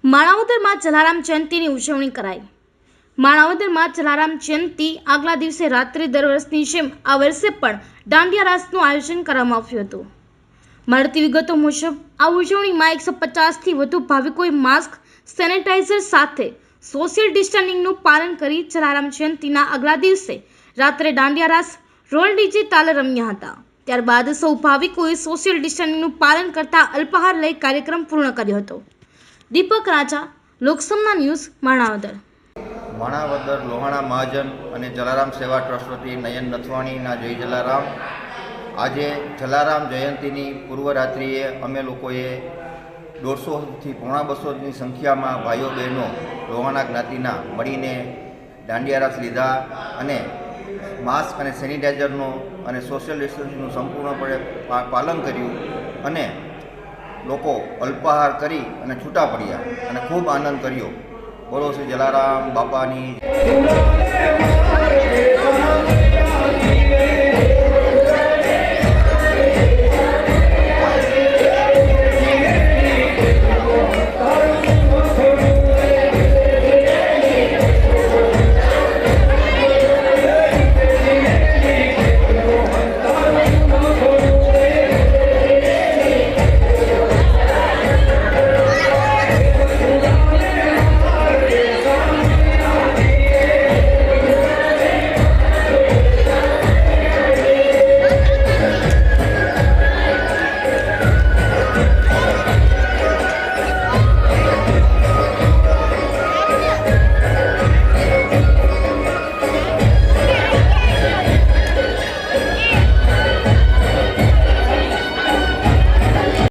માણાવદરમાં જલારામ જયંતીની ઉજવણી કરાઈ। માણાવદરમાં જલારામ જયંતી આગલા દિવસે રાત્રે દર વર્ષની જેમ આ વર્ષે પણ દાંડિયા રાસનું આયોજન કરવામાં આવ્યું હતું। મળતી વિગતો મુજબ આ ઉજવણીમાં 150થી વધુ ભાવિકોએ માસ્ક, સેનેટાઇઝર સાથે સોશિયલ ડિસ્ટન્સિંગનું પાલન કરી જલારામ જયંતીના આગલા દિવસે રાત્રે દાંડિયા રાસ, રોલ ડીજે તાલે રમ્યા હતા। ત્યારબાદ સૌ ભાવિકોએ સોશિયલ ડિસ્ટન્સિંગનું પાલન કરતા અલ્પાહાર લઈ કાર્યક્રમ પૂર્ણ કર્યો હતો। દીપક રાજા, લોકસમના ન્યૂઝ, માણાવદર। માણાવદર લોહાણા મહાજન અને જલારામ સેવા ટ્રસ્ટ વતી નયન નથવાણીના જય જલારામ। આજે જલારામ જયંતીની પૂર્વ રાત્રિએ અમે લોકોએ 150થી પોણા 200ની સંખ્યામાં ભાઈઓ બહેનો લોહાણા જ્ઞાતિના મળીને દાંડિયા રાસ લીધા અને માસ્ક અને સેનિટાઈઝરનું અને સોશિયલ ડિસ્ટન્સિંગનું સંપૂર્ણપણે પાલન કર્યું અને લોકો અલ્પાહાર કરી અને છૂટા પડ્યા અને ખૂબ આનંદ કર્યો। બોલો શ્રી જલારામ બાપાની।